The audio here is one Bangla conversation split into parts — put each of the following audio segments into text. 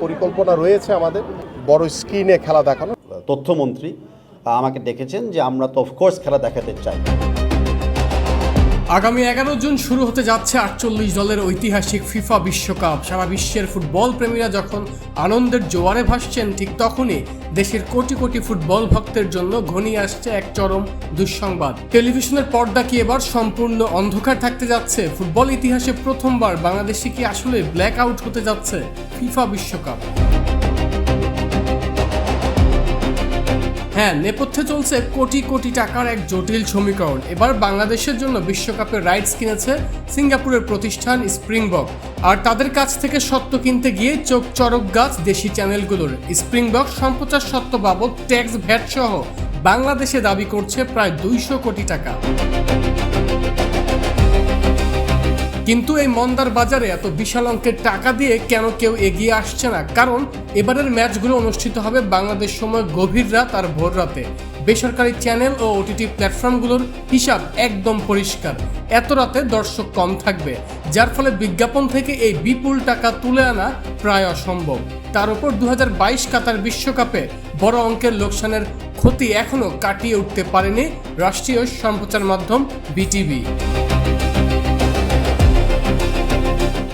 পরিকল্পনা রয়েছে আমাদের বড় স্ক্রিনে খেলা দেখানো। তথ্যমন্ত্রী আমাকে ডেকেছেন যে আমরা তো অফকোর্স খেলা দেখাতে চাই। আগামী 11 জুন শুরু হতে যাচ্ছে 48 দলের ঐতিহাসিক ফিফা বিশ্বকাপ। সারা বিশ্বের ফুটবল প্রেমীরা যখন আনন্দের জোয়ারে ভাসছেন, ঠিক তখনই দেশের কোটি কোটি ফুটবল ভক্তের জন্য ঘনিয়ে আসছে এক চরম দুঃসংবাদ। টেলিভিশনের পর্দা কি এবার সম্পূর্ণ অন্ধকার থাকতে যাচ্ছে? ফুটবল ইতিহাসে প্রথমবার বাংলাদেশে কি আসলে ব্ল্যাক আউট হতে যাচ্ছে ফিফা বিশ্বকাপ? হ্যাঁ, নেপথ্যে চলছে কোটি কোটি টাকার এক জটিল সমীকরণ। এবার বাংলাদেশের জন্য বিশ্বকাপের রাইটস কিনেছে সিঙ্গাপুরের প্রতিষ্ঠান স্প্রিংবক, আর তাদের কাছ থেকে সত্ত্ব কিনতে গিয়ে চোখ চরক গাছ দেশি চ্যানেলগুলোর। স্প্রিংবক সম্প্রচার সত্ত্ব বাবদ ট্যাক্স ভ্যাট সহ বাংলাদেশে দাবি করছে প্রায় 200 কোটি টাকা। কিন্তু এই মন্দার বাজারে এত বিশাল অঙ্কের টাকা দিয়ে কেন কেউ এগিয়ে আসছে না? কারণ এবারের ম্যাচগুলো অনুষ্ঠিত হবে বাংলাদেশ সময় গভীর রাত আর ভোর রাতে। বেসরকারি চ্যানেল ও ওটিটি প্ল্যাটফর্মগুলোর হিসাব একদম পরিষ্কার, এত রাতে দর্শক কম থাকবে, যার ফলে বিজ্ঞাপন থেকে এই বিপুল টাকা তুলে আনা প্রায় অসম্ভব। তার উপর 2022 কাতার বিশ্বকাপে বড় অঙ্কের লোকসানের ক্ষতি এখনও কাটিয়ে উঠতে পারেনি রাষ্ট্রীয় সম্প্রচার মাধ্যম বিটিভি।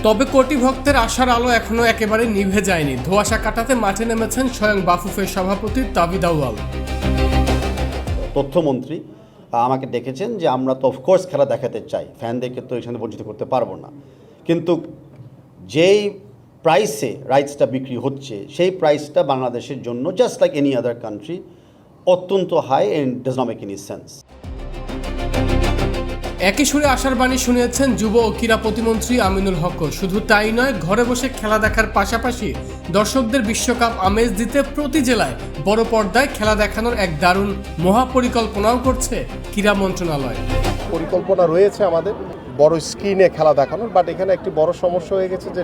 তবে কোটি ভক্তের আশার আলো এখনো একেবারে নিভে যায়নি। ধোঁয়াশা কাটাতে মাঠে নেমেছেন স্বয়ং বাফুফের সভাপতি তাবিদ আউয়াল। তথ্যমন্ত্রী আমাকে ডেকেছেন যে আমরা তো অফকোর্স খেলা দেখাতে চাই, ফ্যানদেরকে তো এখানে বঞ্চিত করতে পারবো না, কিন্তু যেই প্রাইসে রাইটসটা বিক্রি হচ্ছে সেই প্রাইসটা বাংলাদেশের জন্য just like any other country অত্যন্ত high and does not make any sense. একই সুরে আশার বাণী শুনিয়েছেন যুব ও ক্রীড়া প্রতিমন্ত্রী আমিনুল হক। শুধু তাই নয়, ঘরে বসে খেলা দেখার পাশাপাশি দর্শকদের বিশ্বকাপ আমেজ দিতে প্রতি জেলায় বড় পর্দায় খেলা দেখানোর এক দারুণ মহাপরিকল্পনাও করছে ক্রীড়া মন্ত্রণালয়। পরিকল্পনা রয়েছে আমাদের বড় স্ক্রিনে খেলা দেখানোর, বাট এখানে একটি বড় সমস্যা হয়ে গেছে যে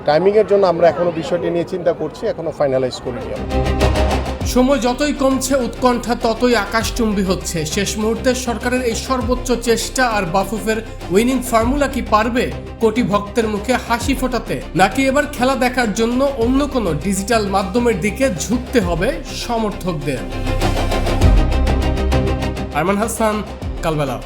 টাইমিংয়ের জন্য আমরা এখনো বিষয়টি নিয়ে চিন্তা করছি, এখনো ফাইনালাইজ করিনি। সময় যতই কমছে, উৎকণ্ঠা ততই আকাশচুম্বী হচ্ছে। শেষ মুহূর্তে সরকারের এই সর্বোচ্চ চেষ্টা আর বাফুফের উইনিং ফর্মুলা কি পারবে কোটি ভক্তের মুখে হাসি ফোটাতে, নাকি এবার খেলা দেখার জন্য অন্য কোনো ডিজিটাল মাধ্যমের দিকে ঝুঁকতে হবে সমর্থকদের? আরমান হাসান, কালবেলা।